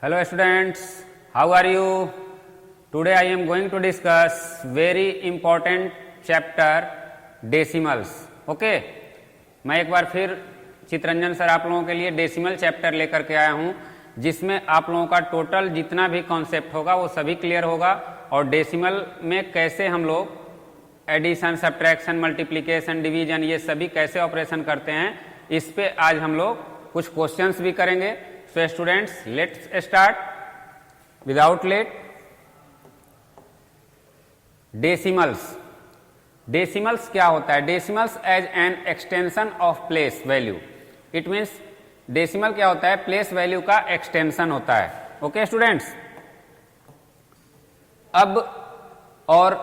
Hello students, how are you? Today I am going to discuss very important chapter decimals. Okay? मैं एक बार फिर Chittaranjan sir आप लोगों के लिए डेसिमल चैप्टर लेकर के आया हूं, जिसमें आप लोगों का टोटल जितना भी कॉन्सेप्ट होगा वो सभी क्लियर होगा और डेसिमल में कैसे हम लोग एडिशन, सब्ट्रैक्शन, मल्टीप्लिकेशन, डिवीजन ये सभी कैसे ऑपरेशन करते हैं, इस पे आज हम लोग कुछ क्वेश्चंस भी करेंगे. So students, let's start without late. Decimals. Decimals क्या होता है? Decimals as an extension of place value. It means decimal क्या होता है? प्लेस वैल्यू का एक्सटेंशन होता है. ओके स्टूडेंट्स, अब और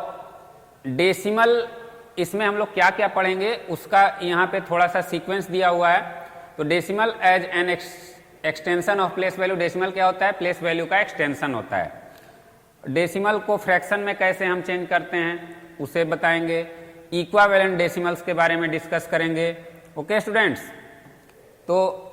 डेसिमल इसमें हम लोग क्या क्या पढ़ेंगे उसका यहां पे थोड़ा सा सीक्वेंस दिया हुआ है. तो decimal as an extension of place value. Decimal क्या होता है? प्लेस वैल्यू का एक्सटेंशन होता है. डेसिमल को फ्रैक्शन में कैसे हम चेंज करते हैं उसे बताएंगे. इक्वावेलेंट डेसिमल्स के बारे में डिस्कस करेंगे. ओके स्टूडेंट्स, तो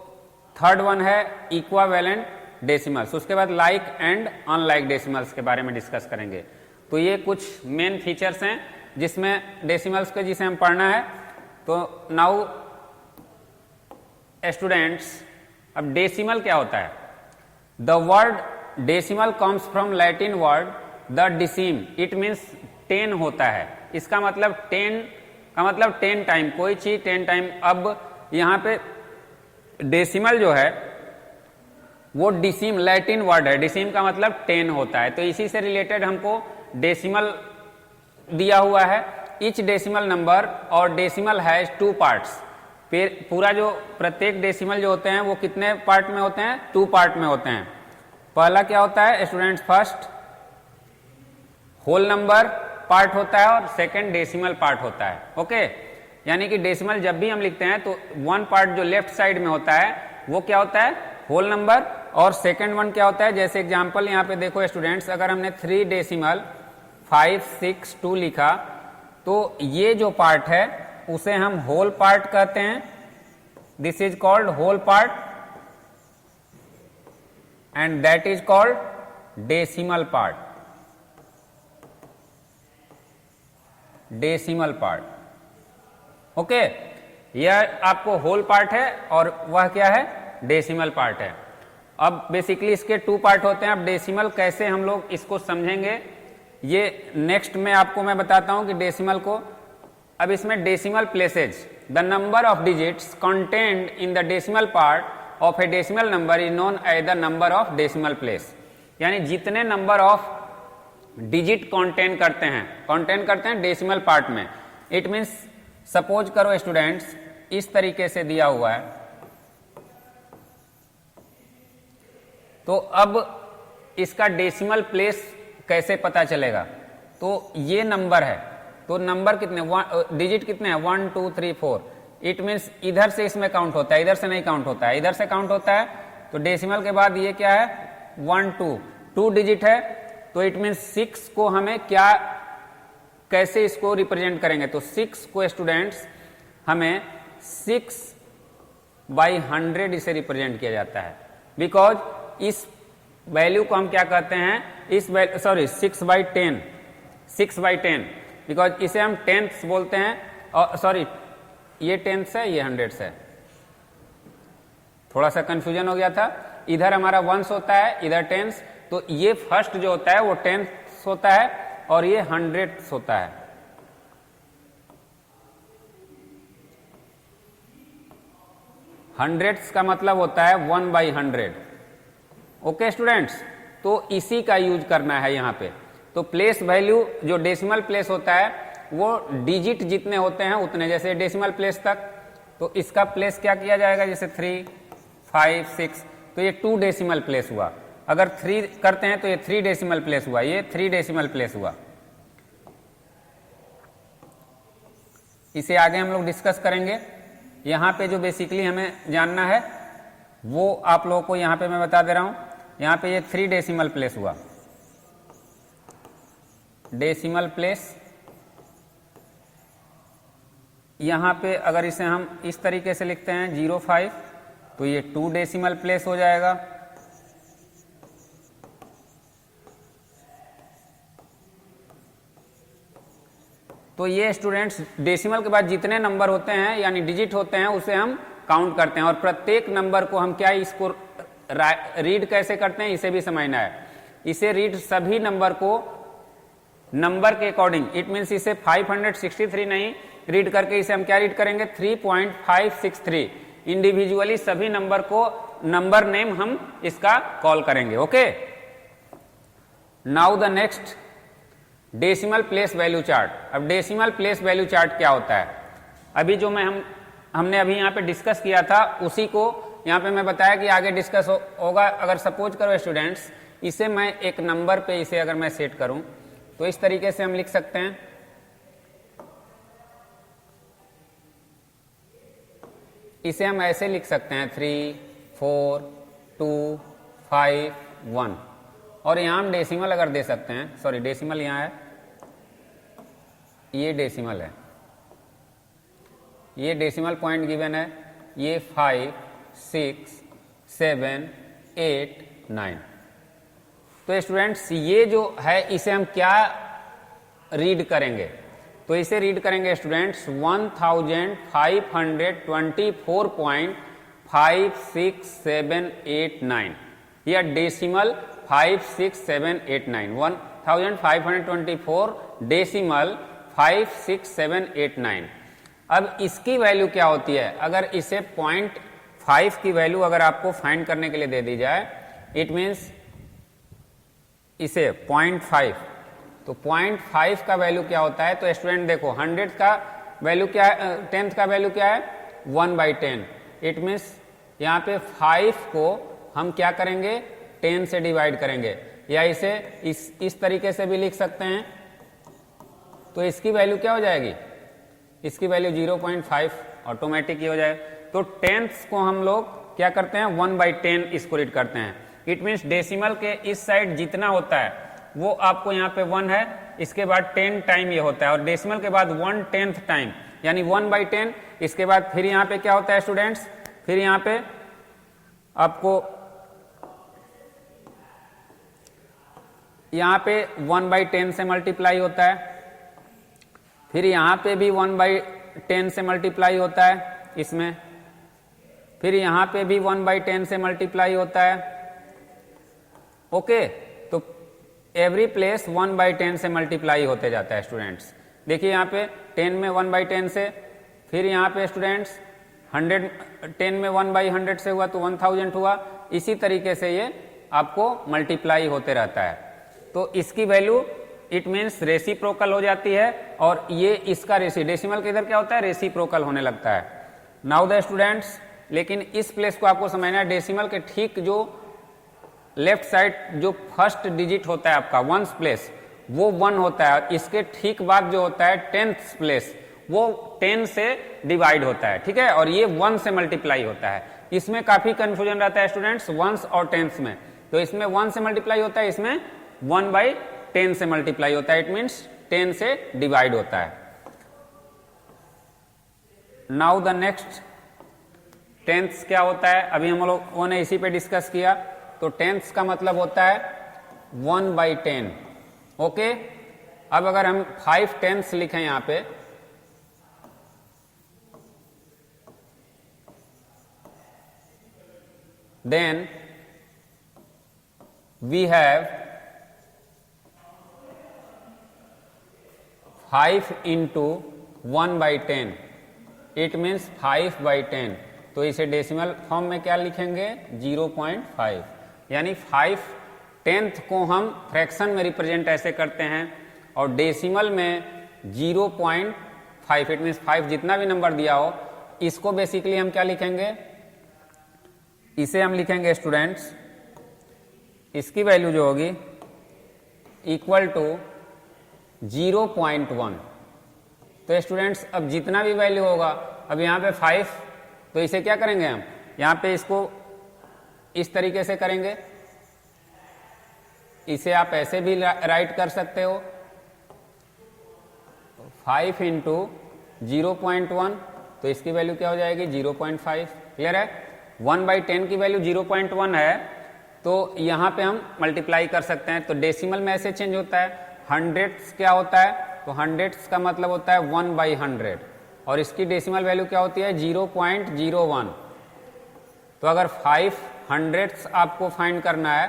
थर्ड वन है इक्वावेलेंट डेसिमल्स. उसके बाद लाइक एंड अनलाइक डेसिमल्स के बारे में डिस्कस करेंगे. तो ये कुछ मेन फीचर्स हैं जिसमें डेसिमल्स के जिसे हम पढ़ना है. तो नाउ स्टूडेंट्स, अब डेसिमल क्या होता है? The word decimal comes from Latin word the decem. It means 10 होता है. इसका मतलब 10 का मतलब 10 टाइम, कोई चीज 10 टाइम. अब यहां पे डेसिमल जो है वो डिसीम लैटिन वर्ड है. डिसीम का मतलब 10 होता है. तो इसी से रिलेटेड हमको डेसिमल दिया हुआ है. इच डेसिमल नंबर और डेसिमल हैज 2 पार्ट्स. फिर पूरा जो प्रत्येक डेसिमल जो होते हैं वो कितने पार्ट में होते हैं? 2 पार्ट में होते हैं. पहला क्या होता है students? First whole number part होता है और सेकंड डेसिमल पार्ट होता है. ओके, यानी कि डेसिमल जब भी हम लिखते हैं तो वन पार्ट जो लेफ्ट साइड में होता है वो क्या होता है? Whole number. और सेकंड वन क्या होता है? जैसे एग्जांपल यहां पे देखो स्टूडेंट्स, अगर हमने 3 डेसिमल 5 6 2 लिखा तो ये जो पार्ट है उसे हम होल पार्ट कहते हैं. This is called whole part and that is called decimal part. Decimal part. Okay, यह आपको होल पार्ट है और वह क्या है? डेसिमल पार्ट है. अब बेसिकली इसके 2 पार्ट होते हैं. अब डेसिमल कैसे हम लोग इसको समझेंगे ये नेक्स्ट में आपको मैं बताता हूं कि डेसिमल को. अब इसमें decimal places, the number of digits content in the decimal part of a decimal number is known as the number of decimal place. यानी जितने नंबर ऑफ डिजिट कंटेंट करते हैं डेसिमल पार्ट में. इट मीन्स सपोज करो students इस तरीके से दिया हुआ है. तो अब इसका डेसिमल प्लेस कैसे पता चलेगा? तो ये नंबर है, तो नंबर कितने, डिजिट कितने हैं? 1 2 3 4. इट मीन्स इधर से इसमें काउंट होता है, इधर से नहीं काउंट होता है. इधर से काउंट होता है. तो डेसिमल के बाद ये क्या है? 1 2 डिजिट है. तो इट मीन्स 6 को हमें क्या, कैसे इसको रिप्रेजेंट करेंगे? तो 6 को स्टूडेंट्स हमें 6/100 इसे रिप्रेजेंट किया जाता है. बिकॉज इस वैल्यू को हम क्या कहते हैं? 6/10. 6/10 बिकॉज इसे हम टेंथ्स बोलते हैं. और सॉरी, ये टेंथ्स है, ये हंड्रेड्स है. थोड़ा सा कंफ्यूजन हो गया था. इधर हमारा वंस होता है, इधर टेंस. तो ये फर्स्ट जो होता है वो टेंथ्स होता है और ये हंड्रेड्स होता है. हंड्रेड्स का मतलब होता है 1/100. ओके स्टूडेंट्स, तो इसी का यूज करना है यहां पे. तो प्लेस वैल्यू जो डेसिमल प्लेस होता है वो डिजिट जितने होते हैं उतने, जैसे डेसिमल प्लेस तक. तो इसका प्लेस क्या किया जाएगा? जैसे 3 5 6, तो ये 2 डेसिमल प्लेस हुआ. अगर 3 करते हैं तो ये 3 डेसिमल प्लेस हुआ, ये 3 डेसिमल प्लेस हुआ. इसे आगे हम लोग डिस्कस करेंगे. यहां पे जो बेसिकली हमें जानना है वो आप लोगों को यहां पे मैं बता दे रहा हूं. यहां पे ये 3 डेसिमल प्लेस हुआ. डेसिमल प्लेस यहां पे अगर इसे हम इस तरीके से लिखते हैं 0.5, तो ये 2 डेसिमल प्लेस हो जाएगा. तो ये स्टूडेंट्स डेसिमल के बाद जितने नंबर होते हैं यानी डिजिट होते हैं उसे हम काउंट करते हैं, और प्रत्येक नंबर को हम क्या इसको रीड कैसे करते हैं इसे भी समझना है। इसे रीड सभी नंबर को नंबर के अकॉर्डिंग, इट मीन्स इसे 563 नहीं रीड करके इसे हम क्या रीड करेंगे 3.563, इंडिविजुअली सभी नंबर को नंबर नेम हम इसका कॉल करेंगे। Okay, now the next decimal place value chart. अब डेसिमल प्लेस वैल्यू चार्ट क्या होता है, अभी जो हमने अभी यहाँ पे डिस्कस किया था उसी को यहाँ पे मैं बताया कि आगे डिस्कस होगा। अगर सपोज करो स्टूडेंट्स इसे मैं एक नंबर पे इसे अगर मैं सेट करूं तो इस तरीके से हम लिख सकते हैं, इसे हम ऐसे लिख सकते हैं 3, 4, 2, 5, 1, और यहां हम डेसिमल अगर दे सकते हैं, सॉरी डेसिमल यहां है, ये डेसिमल है, ये डेसिमल पॉइंट गिवन है, ये 5, 6, 7, 8, 9। तो स्टूडेंट्स ये जो है इसे हम क्या रीड करेंगे, तो इसे रीड करेंगे स्टूडेंट्स 1524.56789 या डेसिमल 56789, 1524 डेसिमल 56789। अब इसकी वैल्यू क्या होती है, अगर इसे 0.5 की वैल्यू अगर आपको फाइंड करने के लिए दे दी जाए, इट मीन्स इसे 0.5, तो 0.5 का वैल्यू क्या होता है, तो स्टूडेंट देखो 100 का वैल्यू क्या है, 10th का वैल्यू क्या है 1/10, इट मीन्स यहाँ पे 5 को हम क्या करेंगे 10 से डिवाइड करेंगे, या इसे इस तरीके से भी लिख सकते हैं, तो इसकी वैल्यू क्या हो जाएगी, इसकी वैल्यू 0.5 ऑटोमेटिक ही हो जाए। तो 10th को हम लोग क्या करते हैं 1/10 इसको रीड करते हैं, इट मीन्स डेसिमल के इस साइड जितना होता है वो आपको यहाँ पे 1 है, इसके बाद 10 टाइम ये होता है, और डेसिमल के बाद 1/10 टाइम यानी 1/10, इसके बाद फिर यहाँ पे क्या होता है स्टूडेंट्स, फिर यहाँ पे आपको यहाँ पे 1/10 से मल्टीप्लाई होता है, फिर यहाँ पे भी 1/10 से मल्टीप्लाई होता है इसमें, फिर यहाँ पे भी 1/10 से मल्टीप्लाई होता है। ओके, तो एवरी प्लेस 1/10 से मल्टीप्लाई होते जाता है स्टूडेंट्स। देखिए यहाँ पे 10 में 1/10 से, फिर यहाँ पे स्टूडेंट्स 10 में 1/100 से हुआ तो 1000 हुआ, इसी तरीके से ये आपको मल्टीप्लाई होते रहता है। तो इसकी वैल्यू इट मीन्स रेसिप्रोकल हो जाती है, और ये इसका डेसिमल के इधर क्या होता है रेसिप्रोकल होने लगता है। नाउ द स्टूडेंट्स, लेकिन इस प्लेस को आपको समझना है, डेसिमल के ठीक जो लेफ्ट साइड जो फर्स्ट डिजिट होता है आपका 1th प्लेस वो 1 होता है, इसके ठीक बाद जो होता है 10th प्लेस वो 10 से डिवाइड होता है, ठीक है, और ये 1 से मल्टीप्लाई होता है। इसमें काफी कंफ्यूजन रहता है स्टूडेंट्स 1s और 10s में, तो इसमें 1 से मल्टीप्लाई होता है, इसमें 1/10 से मल्टीप्लाई होता है, इट मीन्स 10 से डिवाइड होता है। नाउ द नेक्स्ट 10th क्या होता है, अभी हम लोगों ने इसी पे डिस्कस किया, तो 10th का मतलब होता है 1/10। ओके, अब अगर हम 5/10 लिखें यहां पे, then we have 5 into 1/10, it means 5/10, तो इसे डेसिमल फॉर्म में क्या लिखेंगे 0.5, यानी 5/10 को हम फ्रैक्शन में रिप्रेजेंट ऐसे करते हैं, और डेसिमल में 0.5, इट मीन्स 5 जितना भी नंबर दिया हो इसको बेसिकली हम क्या लिखेंगे, इसे हम लिखेंगे स्टूडेंट्स, इसकी वैल्यू जो होगी इक्वल टू 0.1। तो स्टूडेंट्स अब जितना भी वैल्यू होगा, अब यहाँ पे 5, तो इसे क्या करेंगे हम यहाँ पे इसको इस तरीके से करेंगे, इसे आप ऐसे भी राइट कर सकते हो 5 into 0.1, तो इसकी वैल्यू क्या हो जाएगी 0.5। क्लियर है, 1/10 की वैल्यू 0.1 है, तो यहां पे हम मल्टीप्लाई कर सकते हैं। तो डेसिमल में ऐसे चेंज होता है, हंड्रेड्स क्या होता है तो हंड्रेड्स का मतलब होता है 1/100 और इसकी डेसिमल वैल्यू क्या होती है 0.01। तो अगर 5 हंड्रेड्स आपको फाइंड करना है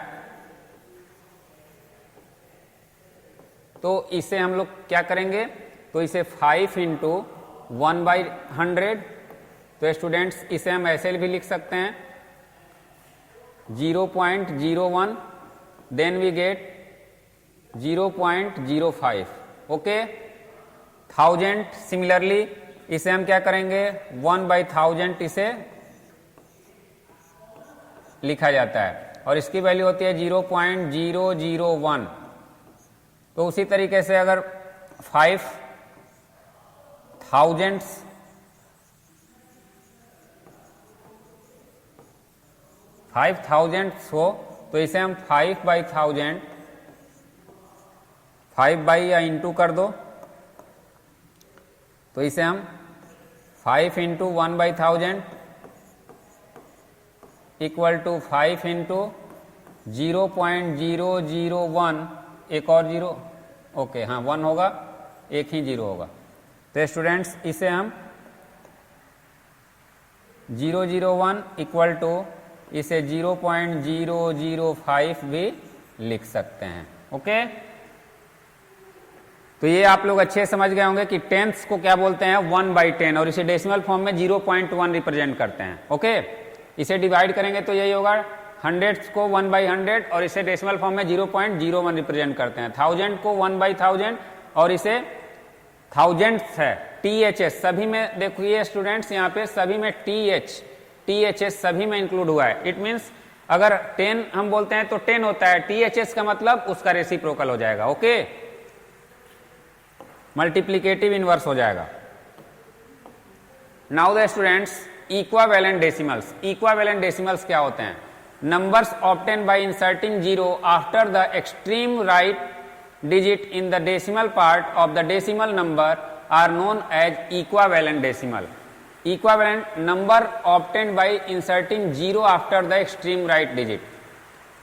तो इसे हम लोग क्या करेंगे, तो इसे 5 इंटू 1/100, तो स्टूडेंट्स इसे हम ऐसे भी लिख सकते हैं 0.01, then we get 0.05। Okay, 1000 similarly इसे हम क्या करेंगे 1/1000 इसे लिखा जाता है और इसकी वैल्यू होती है 0.001। तो उसी तरीके से अगर 5000 हो तो इसे हम 5/1000 5 बाई या इंटू कर दो, तो इसे हम 5 इंटू 1/1000 इक्वल टू 5 इंटू 0.001, एक और जीरो, ओके हाँ 1 होगा, एक ही जीरो होगा। तो स्टूडेंट्स इसे हम 001 इक्वल टू इसे 0.005 भी लिख सकते हैं। ओके, तो ये आप लोग अच्छे समझ गए होंगे कि टेंथ्स को क्या बोलते हैं 1/10 और इसे डेसिमल फॉर्म में 0.1 रिप्रेजेंट करते हैं। ओके, इसे डिवाइड करेंगे तो यही होगा, हंड्रेड्स को 1/100 और इसे डेसिमल फॉर्म में 0.01 रिप्रेजेंट करते हैं। 1000 को 1/1000 और इसे थाउजेंड्स है THS, सभी में देखिए स्टूडेंट्स यहाँ पे सभी में THS सभी में इंक्लूड हुआ है। इट मीन्स अगर 10 हम बोलते हैं तो 10 होता है, THS का मतलब उसका रेसिप्रोकल हो जाएगा। ओके, मल्टीप्लीकेटिव इनवर्स हो जाएगा। Now the students equivalent decimals. Equivalent decimals क्या होते हैं? Numbers obtain by inserting zero after the extreme right digit in the decimal part of the decimal number are known as equivalent decimal. Equivalent number obtain by inserting zero after the extreme right digit,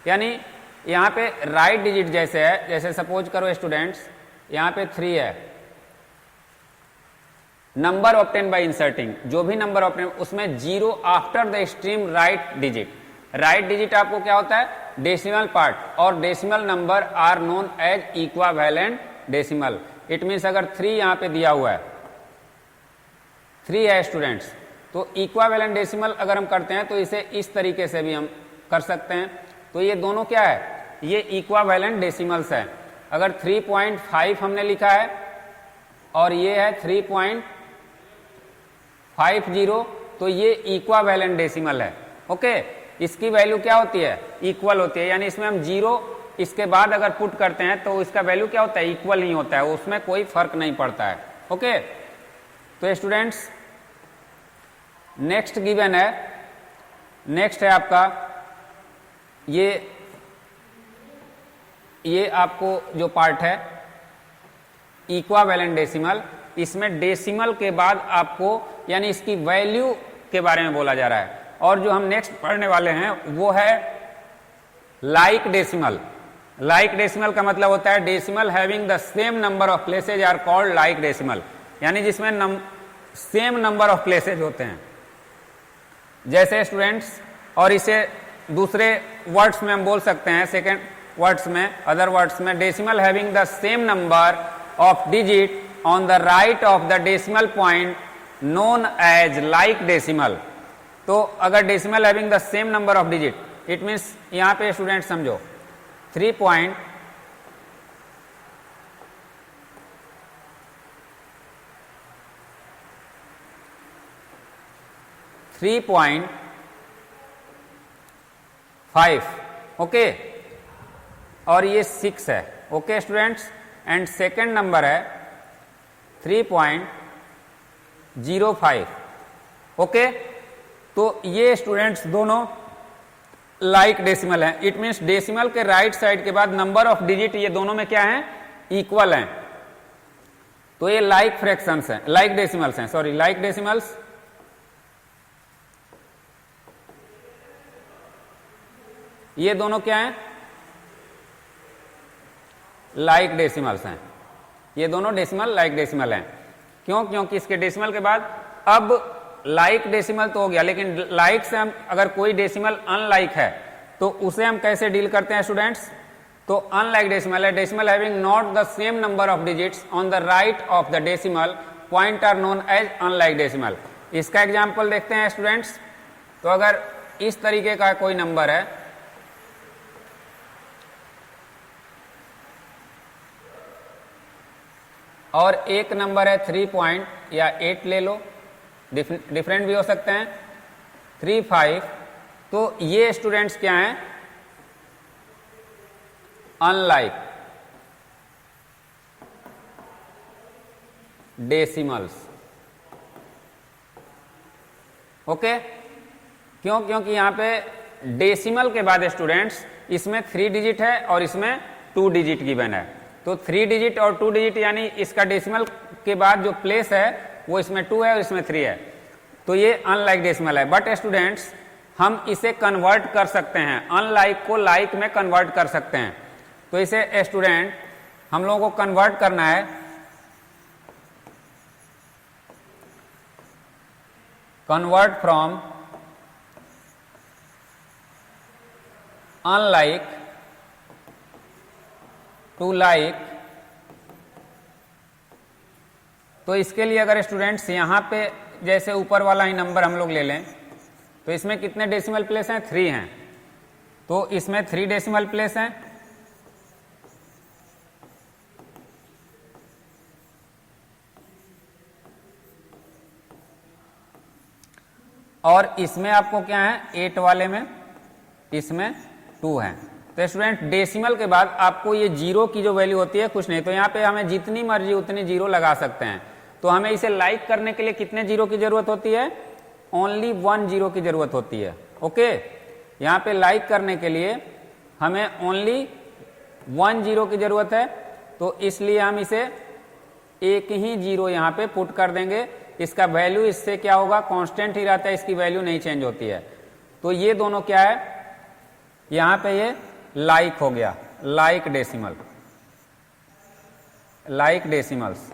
यानी यहां पे right digit जैसे है, जैसे suppose करो students यहां पे 3 है, नंबर ऑब्टेन बाय इंसर्टिंग, जो भी नंबर ऑब्टेन उसमें zero after the extreme right digit. Right digit आपको क्या होता है? डेसिमल पार्ट, और decimal number are known as equivalent decimal. It means अगर 3 यहां पे दिया हुआ है, 3 है स्टूडेंट्स, तो इक्वावेलेंट डेसिमल अगर हम करते हैं तो इसे इस तरीके से भी हम कर सकते हैं। तो ये दोनों क्या है? ये इक्वावेलेंट डेसिमल्स है। अगर 3.5 हमने लिखा है और ये है 3.50, तो ये इक्वावेलेंट डेसिमल है। ओके, इसकी वैल्यू क्या होती है? इक्वल होती है, यानी इसमें हम जीरो इसके बाद अगर पुट करते हैं तो इसका वैल्यू क्या होता है? इक्वल नहीं होता है, उसमें कोई फर्क नहीं पड़ता है। ओके, तो स्टूडेंट्स नेक्स्ट गिवन है, नेक्स्ट है आपका ये आपको जो पार्ट है इक्वावेलेंट डेसिमल, इसमें डेसिमल के बाद आपको यानी इसकी वैल्यू के बारे में बोला जा रहा है। और जो हम नेक्स्ट पढ़ने वाले हैं वो है लाइक डेसिमल। लाइक डेसिमल का मतलब होता है decimal having the same number of places are called like decimal, यानी जिसमें सेम नंबर ऑफ प्लेसेज होते हैं। जैसे स्टूडेंट्स, और इसे दूसरे वर्ड्स में हम बोल सकते हैं, सेकेंड वर्ड्स में, अदर वर्ड्स में, decimal having the same number of digit on the right of the decimal point known as like decimal. तो अगर decimal having the same number of digit, it means यहां पे student समझो 3.5, okay, और ये 6 है। Okay students, and second number है 3.05। Okay, तो ये स्टूडेंट्स दोनों लाइक डेसिमल हैं। इट मीन्स डेसिमल के राइट साइड के बाद नंबर ऑफ डिजिट ये दोनों में क्या है? इक्वल हैं। तो ये लाइक फ्रैक्शंस हैं, लाइक डेसिमल्स हैं, सॉरी लाइक डेसिमल्स। ये दोनों क्या हैं? लाइक डेसिमल्स हैं। ये दोनों डेसिमल लाइक डेसिमल हैं। क्यों? क्योंकि इसके डेसिमल के बाद अब लाइक डेसिमल तो हो गया, लेकिन लाइक से हम अगर कोई डेसिमल अनलाइक है तो उसे हम कैसे डील करते हैं स्टूडेंट्स? तो अनलाइक डेसिमल है decimal having not the same number of digits on the right of the decimal point are known as unlike decimal. इसका एग्जाम्पल देखते हैं स्टूडेंट्स। तो अगर इस तरीके का कोई नंबर है, और एक नंबर है 3 पॉइंट या 8 ले लो, डिफरेंट भी हो सकते हैं, 3, 5, तो ये स्टूडेंट्स क्या हैं? Unlike decimals. ओके, क्यों? क्योंकि यहां पे डेसिमल के बाद स्टूडेंट्स इसमें 3 डिजिट है और इसमें 2 डिजिट गिवन है। तो 3 डिजिट और 2 डिजिट यानी इसका डेसिमल के बाद जो प्लेस है वो इसमें 2 है और इसमें 3 है, तो ये अनलाइक डेसिमल है। बट स्टूडेंट्स हम इसे कन्वर्ट कर सकते हैं, अनलाइक को लाइक में कन्वर्ट कर सकते हैं। तो इसे स्टूडेंट हम लोगों को कन्वर्ट करना है, convert from unlike to like. तो इसके लिए अगर स्टूडेंट्स यहां पे जैसे ऊपर वाला ही नंबर हम लोग ले लें, तो इसमें कितने डेसिमल प्लेस हैं? 3 हैं, तो इसमें 3 डेसिमल प्लेस हैं। और इसमें आपको क्या है? 8 वाले में इसमें 2 है। तो स्टूडेंट डेसिमल के बाद आपको ये जीरो की जो वैल्यू होती है कुछ नहीं, तो यहाँ पे हमें जितनी मर्जी उतनी जीरो लगा सकते हैं। तो हमें इसे लाइक करने के लिए कितने जीरो की जरूरत होती है? ओनली 1 जीरो की जरूरत होती है। ओके, यहाँ पे लाइक करने के लिए हमें ओनली 1 जीरो की जरूरत है, तो इसलिए हम इसे एक ही जीरो यहाँ पे पुट कर देंगे। इसका वैल्यू इससे क्या होगा? कांस्टेंट ही रहता है, इसकी वैल्यू नहीं चेंज होती है। तो ये दोनों क्या है? यहाँ पे ये लाइक हो गया, लाइक डेसिमल, लाइक डेसिमल्स।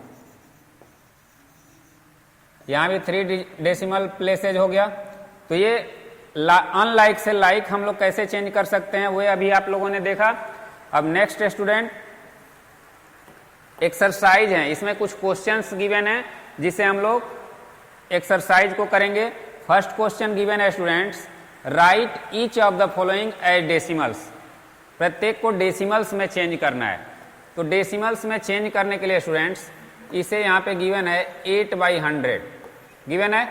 यहां भी 3 डेसिमल प्लेसेज हो गया। तो ये अनलाइक से लाइक हम लोग कैसे चेंज कर सकते हैं वो अभी आप लोगों ने देखा। अब नेक्स्ट स्टूडेंट एक्सरसाइज है, इसमें कुछ क्वेश्चंस गिवन है जिसे हम लोग एक्सरसाइज को करेंगे। फर्स्ट क्वेश्चन गिवन है students, write each of the following as decimals. प्रत्येक को डेसिमल्स में चेंज करना है। तो डेसिमल्स में चेंज करने के लिए स्टूडेंट्स इसे यहाँ पे गिवन है 8/100 गिवन है।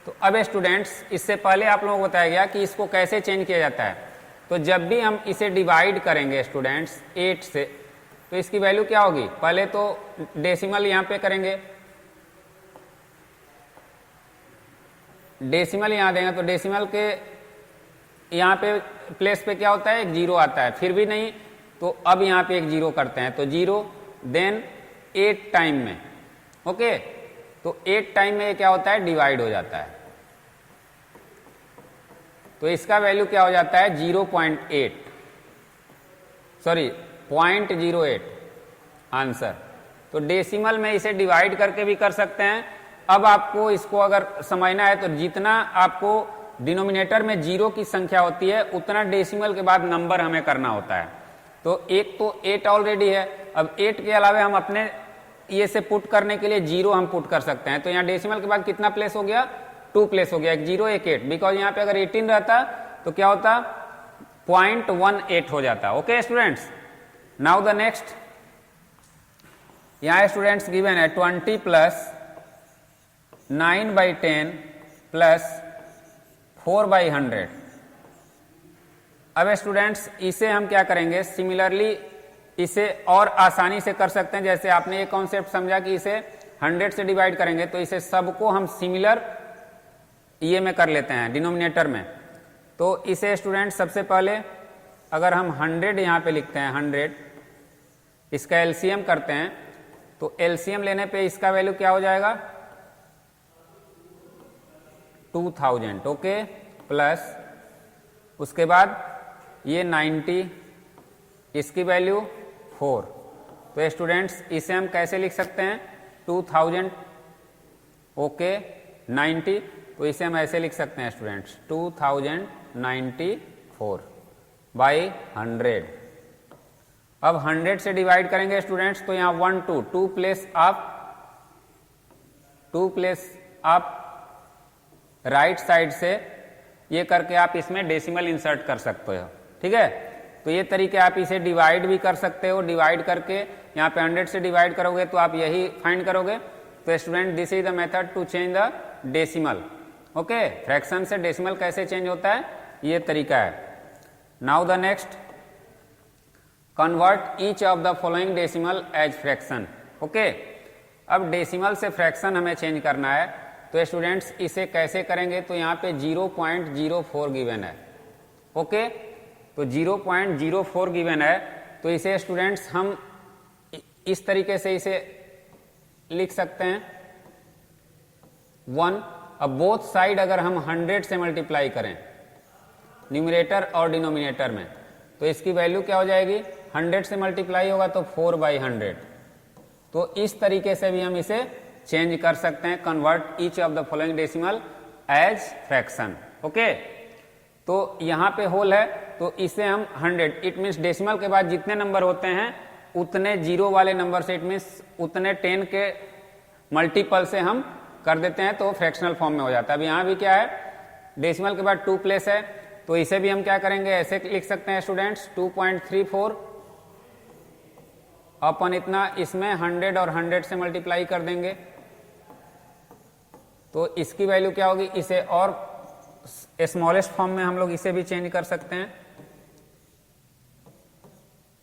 तो अब स्टूडेंट्स इससे पहले आप लोगों को बताया गया कि इसको कैसे चेंज किया जाता है। तो जब भी हम इसे डिवाइड करेंगे स्टूडेंट्स 8 से, तो इसकी वैल्यू क्या होगी? पहले तो डेसिमल यहाँ पे करेंगे, डेसिमल यहाँ देंगे, तो डेसिमल के यहाँ पे प्लेस पे क्या होता है? एक जीरो आता है, फिर भी नहीं, तो अब यहाँ पे एक जीरो करते हैं, तो जीरो, देन 8 टाइम में। ओके, तो 8 टाइम में ये क्या होता है? डिवाइड हो जाता है। तो इसका वैल्यू क्या हो जाता है? 0.8, सॉरी 0.08 आंसर। तो डेसिमल में इसे डिवाइड करके भी कर सकते हैं। अब आपको इसको अगर समझना है तो जितना आपको डिनोमिनेटर में जीरो की संख्या होती है उतना डेसिमल के बाद नंबर हमें करना होता है। तो एक तो 8 ऑलरेडी है, अब 8 के अलावा हम अपने ये से पुट करने के लिए जीरो हम पुट कर सकते हैं। तो यहाँ डेसिमल के बाद कितना प्लेस हो गया? 2 प्लेस हो गया, एक जीरो एक 8, बिकॉज यहाँ पे अगर 18 रहता तो क्या होता? 0.18 हो जाता। Okay students, now the next, यहाँ स्टूडेंट्स गिवन है 20 + 9/10 + 4/100। अब स्टूडेंट्स इसे हम क्या करेंगे? सिमिलरली इसे और आसानी से कर सकते हैं। जैसे आपने ये कॉन्सेप्ट समझा कि इसे 100 से डिवाइड करेंगे, तो इसे सबको हम सिमिलर ये में कर लेते हैं, डिनोमिनेटर में। तो इसे स्टूडेंट सबसे पहले अगर हम 100 यहाँ पे लिखते हैं 100, इसका एलसीएम करते हैं, तो एलसीएम लेने पे इसका वैल्यू क्या हो जाएगा? 2000। ओके, प्लस उसके बाद ये 90, इसकी वैल्यू 4, तो स्टूडेंट्स इसे हम कैसे लिख सकते हैं 2000 ओके 90, तो इसे हम ऐसे लिख सकते हैं स्टूडेंट्स 2094 बाई 100। अब 100 से डिवाइड करेंगे स्टूडेंट्स तो यहाँ 1 2 प्लेस आप राइट साइड से ये करके आप इसमें डेसिमल इंसर्ट कर सकते हो, ठीक है। तो ये तरीके आप इसे डिवाइड भी कर सकते हो, डिवाइड करके यहाँ पे 100 से डिवाइड करोगे तो आप यही फाइंड करोगे। तो student this is the method to change the decimal, okay. Fraction से डेसिमल कैसे चेंज होता है, ये तरीका है। Now the next, convert each of the following decimal as fraction, okay. अब डेसिमल से फ्रैक्शन हमें चेंज करना है, तो स्टूडेंट्स इसे कैसे करेंगे, तो यहाँ पे 0.04 गिवन है, ओके। तो 0.04 गिवन है, तो इसे स्टूडेंट्स हम इस तरीके से इसे लिख सकते हैं 1। अब बोथ साइड अगर हम 100 से मल्टीप्लाई करें न्यूमरेटर और डिनोमिनेटर में, तो इसकी वैल्यू क्या हो जाएगी, 100 से मल्टीप्लाई होगा तो 4/100। तो इस तरीके से भी हम इसे चेंज कर सकते हैं, convert each of the following decimal as fraction, okay. तो यहां पे होल है, तो इसे हम 100, इट मीन्स डेसिमल के बाद जितने नंबर होते हैं उतने जीरो वाले नंबर से, इट मीन्स उतने 10 के मल्टीपल से हम कर देते हैं, तो फ्रैक्शनल फॉर्म में हो जाता है। अब यहाँ भी क्या है, डेसिमल के बाद 2 प्लेस है, तो इसे भी हम क्या करेंगे, ऐसे लिख सकते हैं स्टूडेंट्स 2.34 अपन इतना, इसमें 100 और 100 से मल्टीप्लाई कर देंगे, तो इसकी वैल्यू क्या होगी, इसे और स्मॉलेस्ट फॉर्म में हम लोग इसे भी चेंज कर सकते हैं।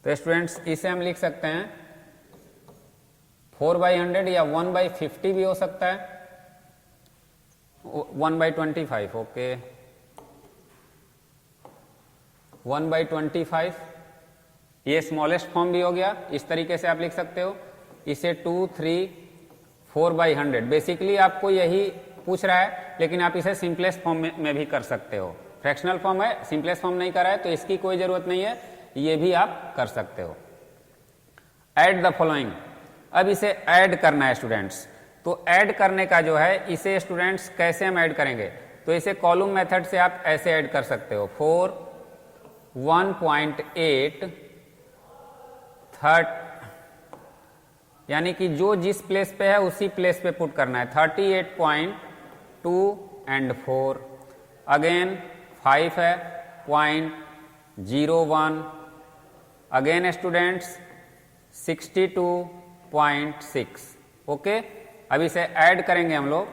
तो स्टूडेंट्स इसे हम लिख सकते हैं 4/100 या 1/50 भी हो सकता है, 1/25, ओके 1/25, ये स्मॉलेस्ट फॉर्म भी हो गया। इस तरीके से आप लिख सकते हो इसे 2, 3, 4/100। बेसिकली आपको यही पूछ रहा है, लेकिन आप इसे सिंपलेस्ट फॉर्म में भी कर सकते हो। फ्रैक्शनल फॉर्म है, सिंपलेस्ट फॉर्म नहीं करा है, तो इसकी कोई जरूरत नहीं है, ये भी आप कर सकते हो। ऐड द फॉलोइंग, अब इसे ऐड करना है स्टूडेंट्स। तो ऐड करने का जो है, इसे स्टूडेंट्स कैसे हम ऐड करेंगे, तो इसे कॉलम मेथड से आप ऐसे ऐड कर सकते हो 4, 1.8 30, यानी कि जो जिस प्लेस पे है उसी प्लेस पे पुट करना है, 38.2 एंड 4, अगेन 5 है 0.01, अगेन स्टूडेंट्स 62.6, ओके। अब इसे ऐड करेंगे हम लोग,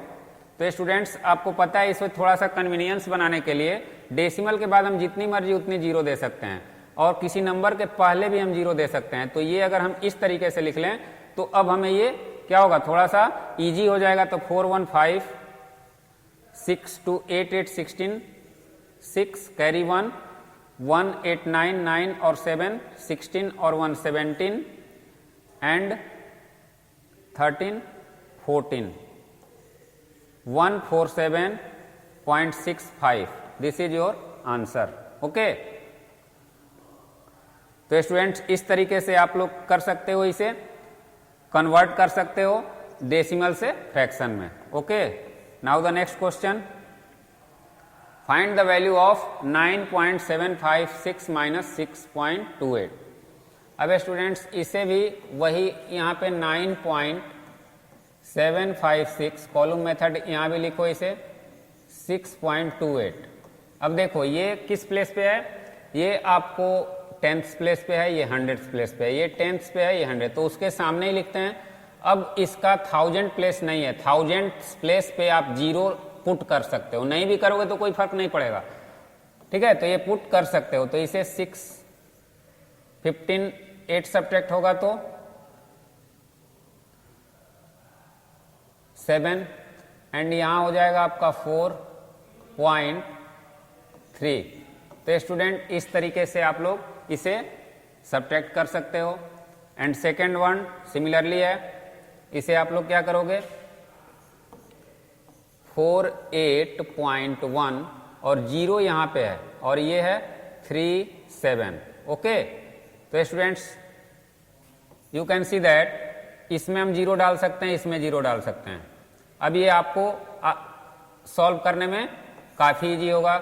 तो स्टूडेंट्स आपको पता है इसमें थोड़ा सा कन्वीनियंस बनाने के लिए डेसिमल के बाद हम जितनी मर्जी उतनी जीरो दे सकते हैं, और किसी नंबर के पहले भी हम जीरो दे सकते हैं। तो ये अगर हम इस तरीके से लिख लें तो अब हमें ये क्या होगा, थोड़ा सा इजी हो जाएगा। तो 415 6 2 8 8 16 6 कैरी 1 1 8 9 9 और 7 16 और 1 17 and 13 14 147.65, this is your answer, okay. तो स्टूडेंट्स इस तरीके से आप लोग कर सकते हो, इसे कन्वर्ट कर सकते हो डेसिमल से फ्रैक्शन में, okay. Now the next question, find the value of 9.756 minus 6.28। अब स्टूडेंट्स इसे भी वही यहाँ पे 9.756 कॉलम मेथड, यहाँ भी लिखो इसे 6.28। अब देखो ये किस प्लेस पे है, ये आपको 10th प्लेस पे है, ये 100th प्लेस पे है, ये 10th पे है, ये 100, तो उसके सामने ही लिखते हैं। अब इसका 1000 प्लेस नहीं है, 1000th प्लेस पे आप जीरो पुट कर सकते हो, नहीं भी करोगे तो कोई फर्क नहीं पड़ेगा, ठीक है। तो ये पुट कर सकते हो, तो इसे 6 15 8 सब्ट्रैक्ट होगा तो 7 एंड यहां हो जाएगा आपका 4.3। तो स्टूडेंट इस तरीके से आप लोग इसे सब्ट्रैक्ट कर सकते हो। एंड सेकेंड वन सिमिलरली है, इसे आप लोग क्या करोगे 48.1 और 0 यहां पे है और ये है 37, ओके। तो students you can see that इसमें हम 0 डाल सकते हैं, इसमें 0 डाल सकते हैं। अब ये आपको सॉल्व करने में काफ़ी इजी होगा।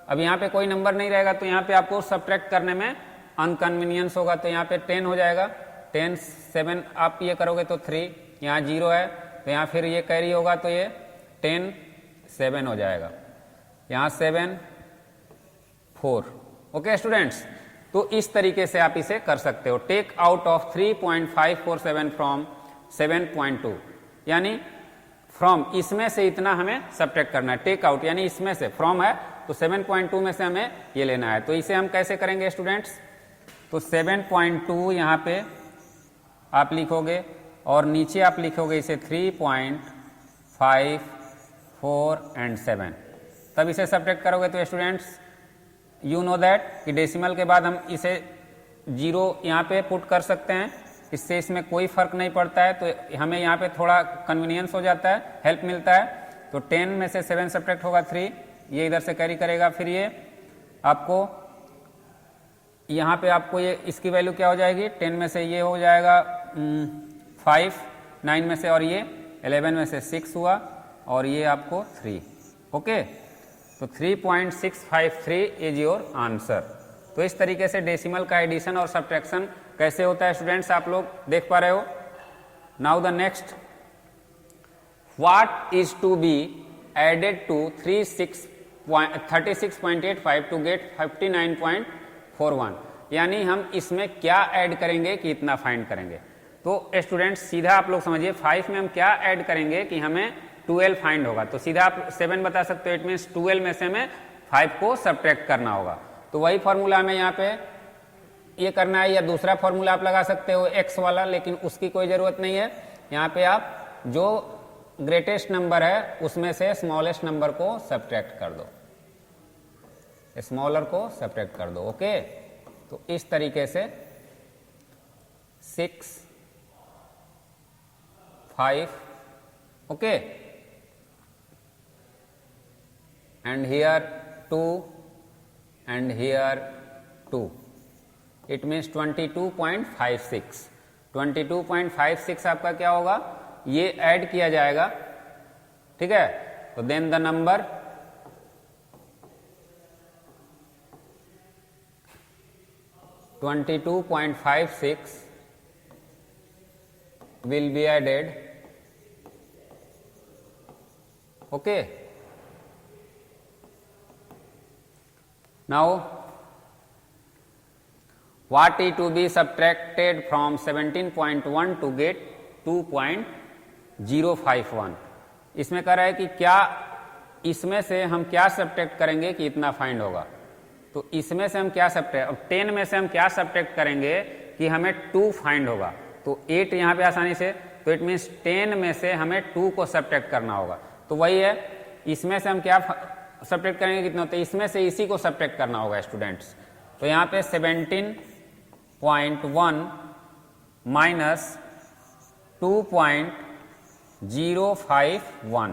अब यहाँ पे कोई नंबर नहीं रहेगा तो यहाँ पे आपको सब्ट्रैक्ट करने में अनकन्वीनियंस होगा, तो यहाँ पे 10 हो जाएगा। 10 7 आप ये करोगे तो 3, यहाँ 0 है तो यहाँ फिर ये कैरी होगा तो ये 10 7 हो जाएगा, यहाँ 7 4। ओके स्टूडेंट्स, तो इस तरीके से आप इसे कर सकते हो। टेक आउट ऑफ 3.547 फ्रॉम 7.2, यानी फ्रॉम इसमें से इतना हमें सब्ट्रैक्ट करना है। टेक आउट यानी इसमें से, फ्रॉम है तो 7.2 में से हमें ये लेना है। तो इसे हम कैसे करेंगे स्टूडेंट्स, तो 7.2 यहाँ पे आप लिखोगे और नीचे आप लिखोगे इसे 3.5 4 एंड 7, तब इसे सब्ट्रैक्ट करोगे तो स्टूडेंट्स यू नो दैट कि डेसिमल के बाद हम इसे 0 यहाँ पे पुट कर सकते हैं, इससे इसमें कोई फर्क नहीं पड़ता है, तो हमें यहाँ पे थोड़ा कन्वीनियंस हो जाता है, हेल्प मिलता है। तो 10 में से 7 सब्ट्रैक्ट होगा 3, ये इधर से कैरी करेगा, फिर ये आपको यहाँ पे आपको ये इसकी वैल्यू क्या हो जाएगी, 10 में से ये हो जाएगा 5, 9 में से, और ये 11 में से 6 हुआ, और ये आपको 3। ओके, तो 3.653 इज योर आंसर। तो इस तरीके से डेसिमल का एडिशन और सब्ट्रैक्शन कैसे होता है स्टूडेंट्स, आप लोग देख पा रहे हो। Now the next, what is to be added to 36.85 to get 59.41, यानी हम इसमें क्या ऐड करेंगे कि इतना फाइंड करेंगे। तो स्टूडेंट्स सीधा आप लोग समझिए, 5 में हम क्या ऐड करेंगे कि हमें 12 फाइंड होगा, तो सीधा आप 7 बता सकते हो, इट मीन्स 12 में से हमें 5 को सब्ट्रैक्ट करना होगा। तो वही फॉर्मूला हमें यहाँ पे ये करना है, या दूसरा फॉर्मूला आप लगा सकते हो x वाला, लेकिन उसकी कोई जरूरत नहीं है। यहाँ पे आप जो ग्रेटेस्ट नंबर है उसमें से स्मॉलेस्ट नंबर को सब्ट्रैक्ट कर दो, स्मॉलर को सब्ट्रैक्ट कर दो। ओके, तो इस तरीके से 6 5, okay, and here 2 and here 2, it means 22.56। 22.56 आपका क्या होगा, ये ऐड किया जाएगा, ठीक है। तो then the number 22.56 will be added, okay। Now what is to be subtracted from 17.1 to get 2.051, इसमें कह रहा है कि क्या इसमें से हम क्या सब्ट्रैक्ट करेंगे कि इतना फाइंड होगा। तो इसमें से हम क्या सब्ट्रैक्ट, अब 10 में से हम क्या सब्ट्रैक्ट करेंगे कि हमें 2 फाइंड होगा। तो 8 यहाँ पे आसानी से, तो इट मीन्स 10 में से हमें 2 को सब्ट्रैक्ट करना होगा। तो वही है, इसमें से हम क्या सब्ट्रैक्ट करेंगे कितना होता है, इसमें से इसी को सब्ट्रैक्ट करना होगा स्टूडेंट्स। तो यहाँ पे 17.1 माइनस 2.051,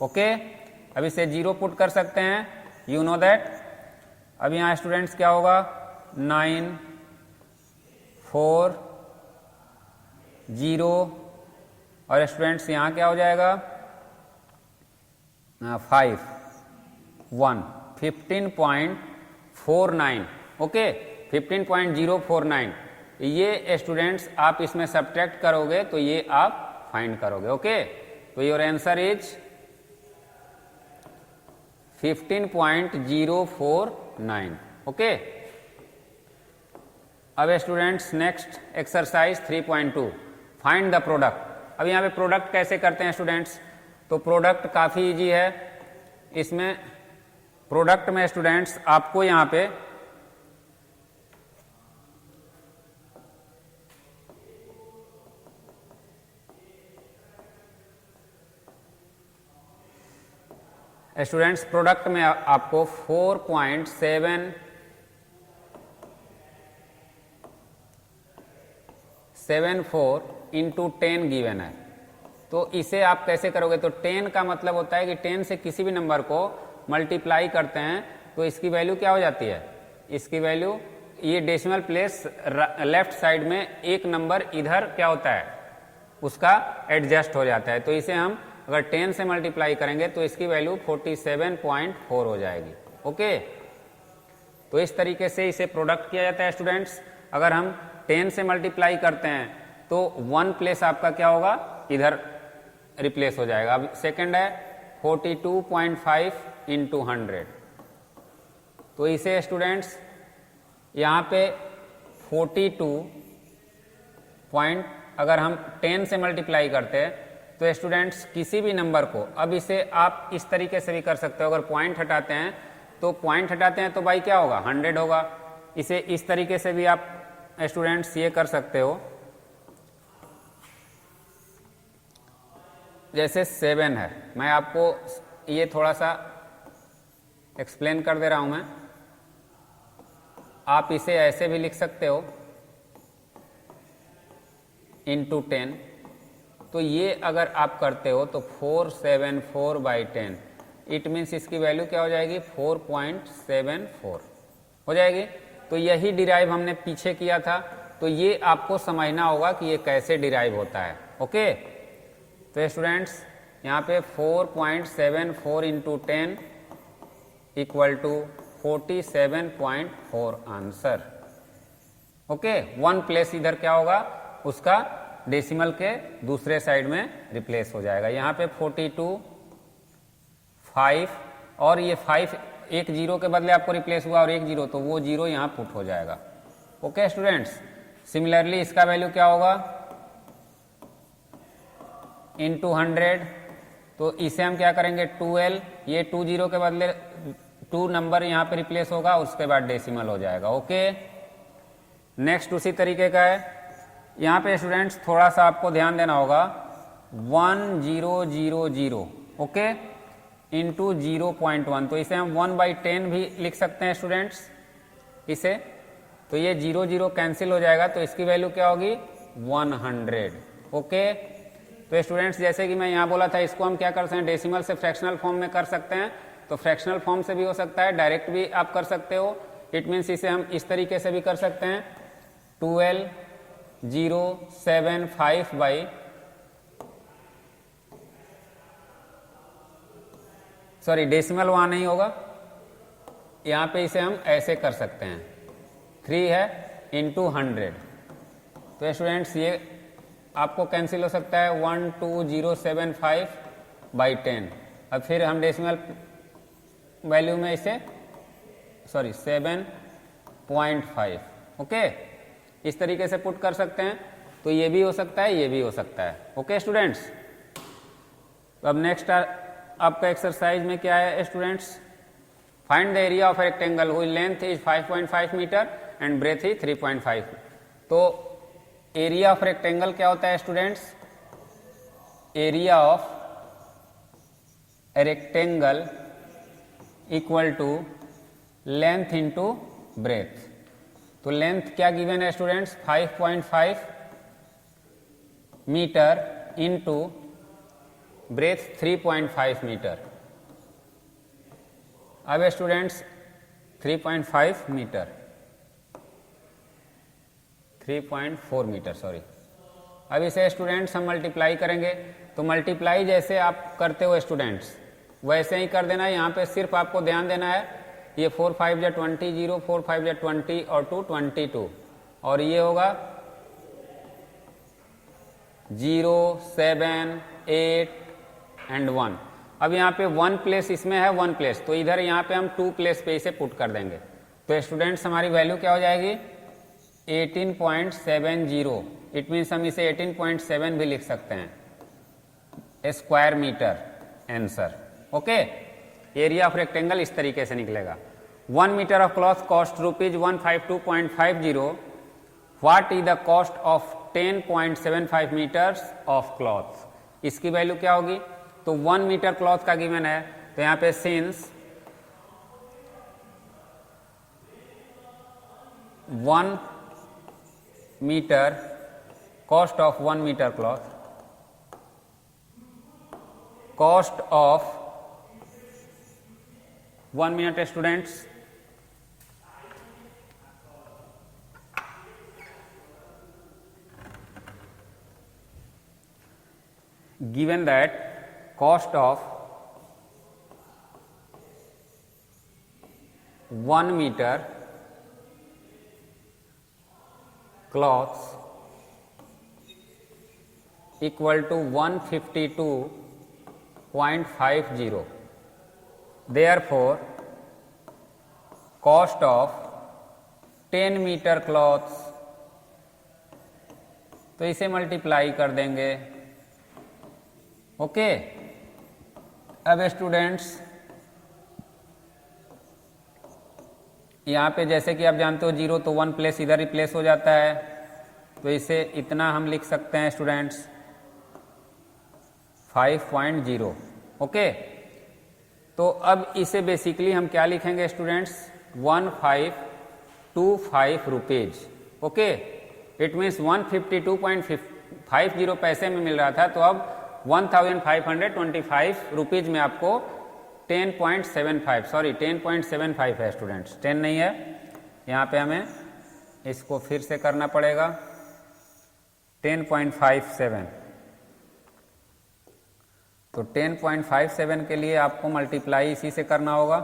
ओके। अब इसे 0 पुट कर सकते हैं, यू नो दैट। अब यहाँ स्टूडेंट्स क्या होगा, 9 4 0, और स्टूडेंट्स यहाँ क्या हो जाएगा 5 1 15.49, ओके, 15.049। ये स्टूडेंट्स आप इसमें सब्ट्रैक्ट करोगे तो ये आप फाइंड करोगे, ओके। तो योर आंसर इज 15.049, ओके। अब students next exercise 3.2, find the product. अब यहाँ पे प्रोडक्ट कैसे करते हैं स्टूडेंट्स, तो प्रोडक्ट काफी इजी है। इसमें प्रोडक्ट में स्टूडेंट्स आपको यहाँ पे प्रोडक्ट में आपको 4.774 इंटू 10 गिवन है। तो इसे आप कैसे करोगे, तो 10 का मतलब होता है कि 10 से किसी भी नंबर को मल्टीप्लाई करते हैं तो इसकी वैल्यू क्या हो जाती है, इसकी वैल्यू ये डेसिमल प्लेस लेफ्ट साइड में एक नंबर इधर क्या होता है, उसका एडजस्ट हो जाता है। तो इसे हम अगर 10 से मल्टीप्लाई करेंगे तो इसकी वैल्यू 47.4 हो जाएगी। ओके, तो इस तरीके से इसे प्रोडक्ट किया जाता है स्टूडेंट्स। अगर हम 10 से मल्टीप्लाई करते हैं तो 1 प्लेस आपका क्या होगा, इधर रिप्लेस हो जाएगा। अब सेकंड है 42.5 इंटू 100। तो इसे स्टूडेंट्स यहाँ पे 42 पॉइंट अगर हम 10 से मल्टीप्लाई करते हैं तो स्टूडेंट्स किसी भी नंबर को, अब इसे आप इस तरीके से भी कर सकते हो, अगर पॉइंट हटाते हैं तो भाई क्या होगा, 100 होगा। इसे इस तरीके से भी आप स्टूडेंट्स ये कर सकते हो, जैसे 7 है, मैं आपको ये थोड़ा सा एक्सप्लेन कर दे रहा हूं मैं। आप इसे ऐसे भी लिख सकते हो इंटू 10। तो ये अगर आप करते हो तो 474/10, इट मीन्स इसकी वैल्यू क्या हो जाएगी, 4.74 हो जाएगी। तो यही डिराइव हमने पीछे किया था, तो ये आपको समझना होगा कि ये कैसे डिराइव होता है। ओके, तो स्टूडेंट्स यहाँ पे 4.74 into 10 equal to 47.4 answer. Okay, 1 place इधर क्या होगा, उसका डेसिमल के दूसरे साइड में रिप्लेस हो जाएगा। यहाँ पे 42, 5 और ये 5 एक जीरो के बदले आपको रिप्लेस हुआ और एक जीरो, तो वो जीरो यहाँ पुट हो जाएगा। ओके स्टूडेंट्स, सिमिलरली इसका वैल्यू क्या होगा, इंटू 100। तो इसे हम क्या करेंगे, 12, ये 2 जीरो के बदले 2 नंबर यहाँ पे रिप्लेस होगा, उसके बाद डेसिमल हो जाएगा। ओके, नेक्स्ट उसी तरीके का है। यहाँ पे स्टूडेंट्स थोड़ा सा आपको ध्यान देना होगा, 1000, ओके, इंटू 0.1। तो इसे हम 1/10 भी लिख सकते हैं स्टूडेंट्स इसे। तो ये 0 कैंसिल हो जाएगा, तो इसकी वैल्यू क्या होगी, 100। ओके, तो स्टूडेंट्स जैसे कि मैं यहाँ बोला था, इसको हम क्या कर सकते हैं, डेसिमल से फ्रैक्शनल फॉर्म में कर सकते हैं। तो फ्रैक्शनल फॉर्म से भी हो सकता है, डायरेक्ट भी आप कर सकते हो। इट मीन्स इसे हम इस तरीके से भी कर सकते हैं, 12,075 सॉरी डेसिमल वहां नहीं होगा, यहाँ पे इसे हम ऐसे कर सकते हैं, 3 है इंटू 100। तो स्टूडेंट्स ये आपको कैंसिल हो सकता है, 12075/10। अब फिर हम डेसिमल वैल्यू में इसे 7.5, ओके, इस तरीके से पुट कर सकते हैं। तो ये भी हो सकता है, ये भी हो सकता है। ओके स्टूडेंट्स, अब नेक्स्ट आपका एक्सरसाइज में क्या है students, find the area of rectangle हुई length is 5.5 metre and breadth is 3.5। तो एरिया ऑफ रेक्टेंगल क्या होता है students, area of rectangle equal to length into breadth. तो लेंथ क्या गिवन है students, 5.5 metre into breadth 3.5 metre. अब students 3.5 metre 3.4 metre sorry. अब इसे स्टूडेंट्स हम मल्टीप्लाई करेंगे, तो मल्टीप्लाई जैसे आप करते हो स्टूडेंट्स वैसे ही कर देना है। यहाँ पे सिर्फ आपको ध्यान देना है, ये 4 5 या 20, 0 4 5 या 20 और 2 22, और ये होगा 0 7 8 एंड 1। अब यहाँ पे 1 प्लेस इसमें है, 1 प्लेस, तो इधर यहाँ पे हम 2 प्लेस पे इसे पुट कर देंगे। तो स्टूडेंट्स हमारी वैल्यू क्या हो जाएगी, 18.70। इट मीन्स हम इसे 18.7 भी लिख सकते हैं, square metre answer. Okay, area of rectangle इस तरीके से निकलेगा। 1 metre of cloth cost rupees 152.50। What is the cost of 10.75 metres of cloth. इसकी वैल्यू क्या होगी, तो 1 मीटर क्लॉथ का गिवन है, तो यहाँ पे since 1 metre cost of 1 metre cloth, cost of 1 minute students, given that cost of 1 meter cloths equal to 152.50. Therefore, cost of 10 meter cloths, तो इसे मल्टीप्लाई कर देंगे। ओके, अब स्टूडेंट्स यहाँ पे जैसे कि आप जानते हो 0 तो 1 प्लेस इधर रिप्लेस हो जाता है, तो इसे इतना हम लिख सकते हैं स्टूडेंट्स 5.0। ओके, तो अब इसे बेसिकली हम क्या लिखेंगे students 1525 rupees. Okay, it means 152.50 पैसे में मिल रहा था, तो अब 1525 रुपीज में आपको 10.75 है स्टूडेंट्स, 10 नहीं है, यहाँ पे हमें इसको फिर से करना पड़ेगा 10.57। तो 10.57 के लिए आपको मल्टीप्लाई इसी से करना होगा,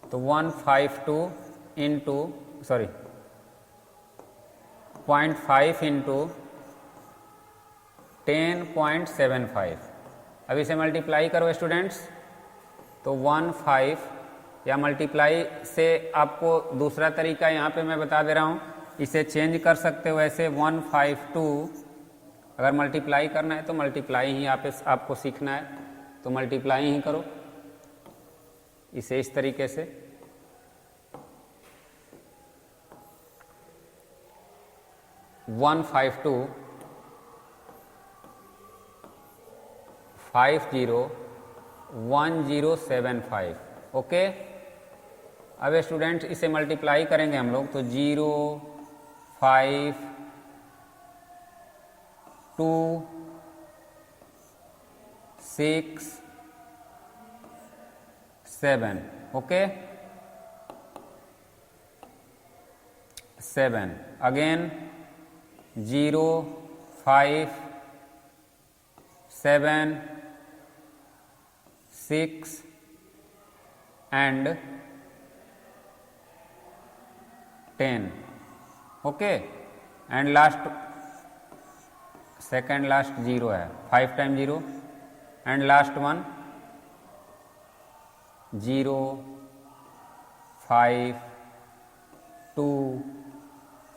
तो 152 इंटू 0.5 इंटू 10.75। अब इसे मल्टीप्लाई करो स्टूडेंट्स, तो 15 या मल्टीप्लाई से आपको दूसरा तरीका यहाँ पे मैं बता दे रहा हूँ, इसे चेंज कर सकते हो ऐसे 152। अगर मल्टीप्लाई करना है तो मल्टीप्लाई ही आपको सीखना है, तो मल्टीप्लाई ही करो इसे इस तरीके से। वन 1075। ओके, अब स्टूडेंट इसे मल्टीप्लाई करेंगे हम लोग, तो 0 5 2 6 7। Okay, 7 again 0 5 7 6 and 10। Okay, and last second last 0 है, 5 टाइम 0 एंड लास्ट वन 0 5 2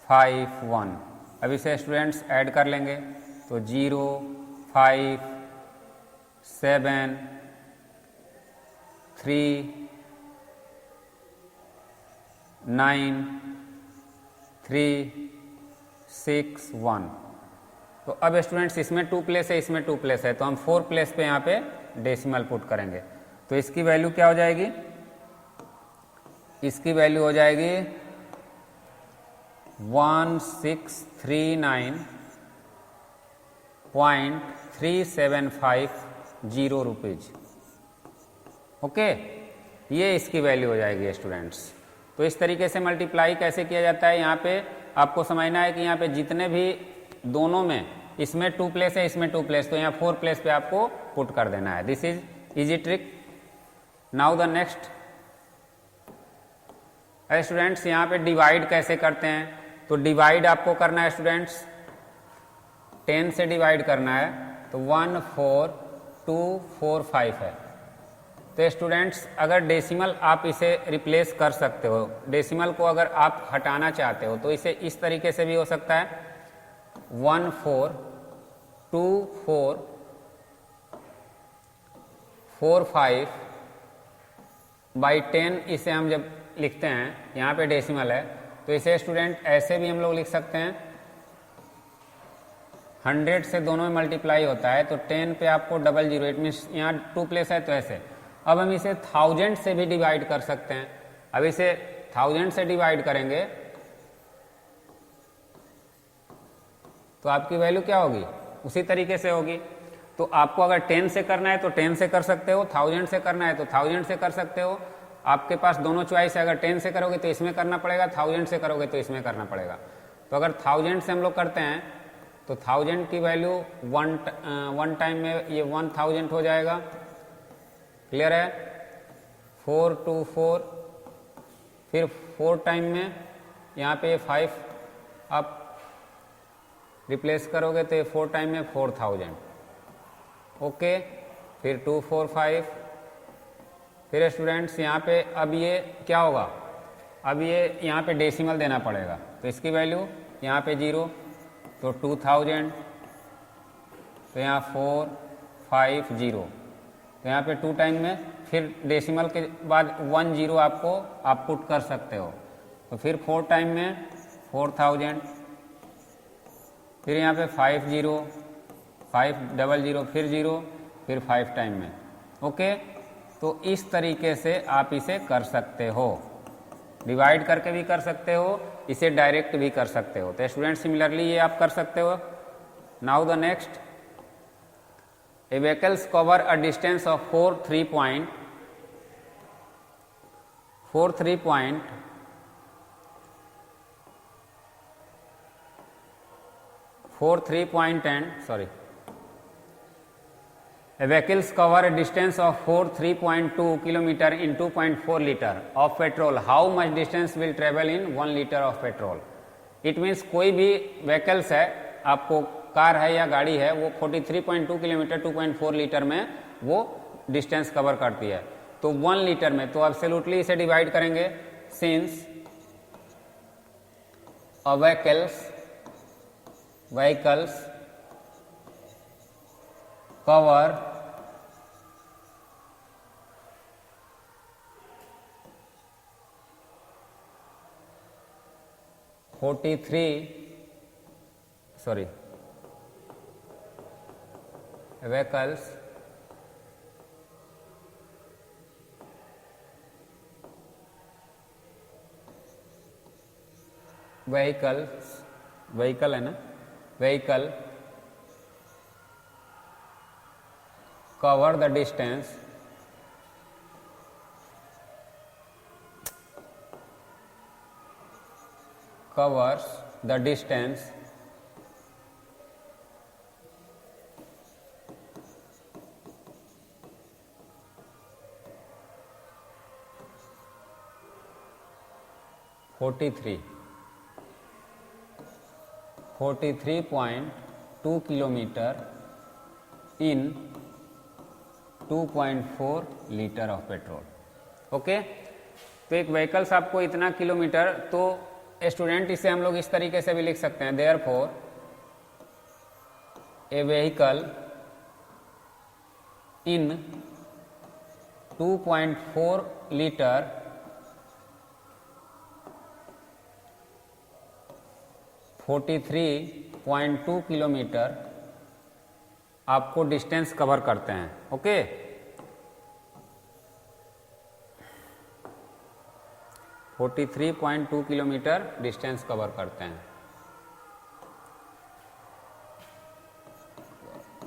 5 1। अब इसे स्टूडेंट्स ऐड कर लेंगे, तो 0 5 7 3 9 3 6 1। तो अब स्टूडेंट्स इसमें 2 प्लेस है, इसमें 2 प्लेस है, तो हम 4 प्लेस पे यहाँ पे डेसिमल पुट करेंगे, तो इसकी वैल्यू क्या हो जाएगी, इसकी वैल्यू हो जाएगी 1639.3750 रुपीज। ओके, ये इसकी वैल्यू हो जाएगी स्टूडेंट्स। तो इस तरीके से मल्टीप्लाई कैसे किया जाता है, यहाँ पे आपको समझना है कि यहाँ पे जितने भी दोनों में, इसमें 2 प्लेस है, इसमें 2 प्लेस, तो यहाँ 4 प्लेस पे आपको पुट कर देना है। This is easy trick. Now the next students, यहाँ पे डिवाइड कैसे करते हैं, तो डिवाइड आपको करना है स्टूडेंट्स 10 से डिवाइड करना है, तो 14245 है। तो स्टूडेंट्स अगर डेसिमल आप इसे रिप्लेस कर सकते हो, डेसिमल को अगर आप हटाना चाहते हो, तो इसे इस तरीके से भी हो सकता है 142445 बाई 10। इसे हम जब लिखते हैं, यहाँ पे डेसिमल है, तो इसे स्टूडेंट ऐसे भी हम लोग लिख सकते हैं, 100 से दोनों में मल्टीप्लाई होता है, तो 10 पे आपको 00, इट मीन्स यहाँ 2 प्लेस है, तो ऐसे। अब हम इसे 1000 से भी डिवाइड कर सकते हैं। अब इसे 1000 से डिवाइड करेंगे तो आपकी वैल्यू क्या होगी, उसी तरीके से होगी। तो आपको अगर 10 से करना है तो 10 से कर सकते हो, 1000 से करना है तो 1000 से कर सकते हो। आपके पास दोनों चॉइस है, अगर 10 से करोगे तो इसमें करना पड़ेगा, 1000 से करोगे तो इसमें करना पड़ेगा। तो अगर 1000 से हम लोग करते हैं तो 1000 की वैल्यू वन टाइम में ये 1000 हो जाएगा। क्लियर है? 4 2 4, फिर 4 टाइम में यहाँ पे 5 आप रिप्लेस करोगे तो ये 4 टाइम में 4000। ओके, फिर 2 4 5, फिर स्टूडेंट्स यहाँ पे अब ये क्या होगा, अब ये यहाँ पे डेसिमल देना पड़ेगा, तो इसकी वैल्यू यहाँ पे 0, तो 2000, तो यहाँ 4 5 0, तो यहाँ पे 2 टाइम में फिर डेसिमल के बाद 1 0 आपको आप पुट कर सकते हो, तो फिर 4 टाइम में 4000, फिर यहाँ पे 5 0 5 0 0, फिर 0, फिर 5 टाइम में। ओके, तो इस तरीके से आप इसे कर सकते हो, डिवाइड करके भी कर सकते हो, इसे डायरेक्ट भी कर सकते हो। तो स्टूडेंट सिमिलरली ये आप कर सकते हो। Now the next, A vehicles cover a distance of 4 3 point A vehicles cover a distance of 3.2 km in 2.4 liter of petrol. How much distance will travel in 1 liter of petrol? It means कोई भी vehicles है, आपको car है या गाड़ी है, वो 43.2 kilometre 2.4 litre में वो डिस्टेंस कवर करती है, तो 1 लीटर में, तो एब्सोल्युटली इसे डिवाइड करेंगे। Since a vehicles cover vehicle है ना, vehicle cover the distance covers the distance (43.2 kilometre in 2.4 litre of petrol. Okay, तो एक व्हीकल्स आपको इतना किलोमीटर, तो स्टूडेंट इसे हम लोग इस तरीके से भी लिख सकते हैं, therefore A vehicle in 2.4 litre 43.2 kilometre आपको डिस्टेंस कवर करते हैं। ओके, 43.2 किलोमीटर डिस्टेंस कवर करते हैं।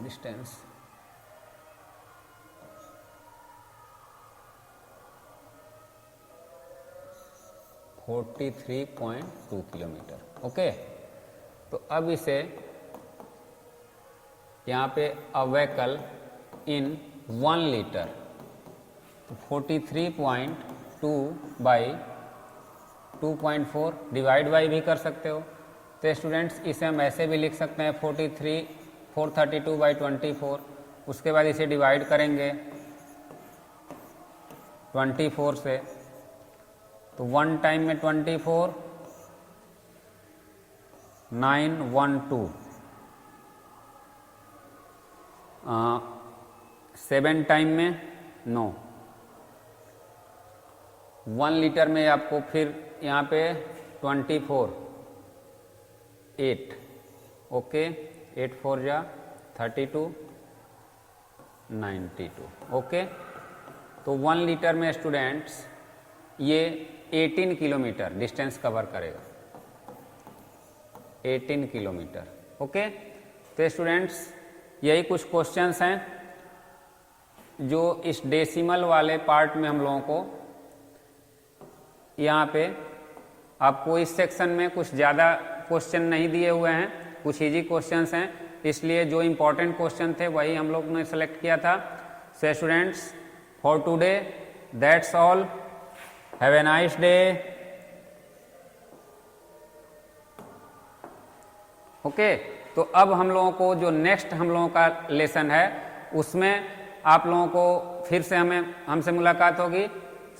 Distance 43.2 kilometre. ओके, तो अब इसे यहाँ पे अ व्हीकल इन 1 लीटर, तो 43.2 बाई 2.4 डिवाइड बाई भी कर सकते हो। तो स्टूडेंट्स इसे हम ऐसे भी लिख सकते हैं 432 बाई 24, उसके बाद इसे डिवाइड करेंगे 24 से, तो 1 टाइम में 24 912, 7 टाइम में 9, 1 लीटर में आपको फिर यहाँ पे 24 8, ओके, 8 4 जा 32 92, ओके। तो 1 लीटर में स्टूडेंट्स ये 18 किलोमीटर डिस्टेंस कवर करेगा, 18 किलोमीटर। ओके, तो स्टूडेंट्स यही कुछ क्वेश्चंस हैं जो इस डेसिमल वाले पार्ट में हम लोगों को, यहाँ पे आपको इस सेक्शन में कुछ ज़्यादा क्वेश्चन नहीं दिए हुए हैं, कुछ इजी क्वेश्चंस हैं, इसलिए जो इंपॉर्टेंट क्वेश्चन थे वही हम लोग ने सेलेक्ट किया था। So students, for today that's all, have a nice day. Okay, तो अब हम लोगों को जो नेक्स्ट हम लोगों का लेसन है उसमें आप लोगों को फिर से हमसे मुलाकात होगी।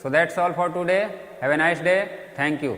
So that's all for today, have a nice day, thank you.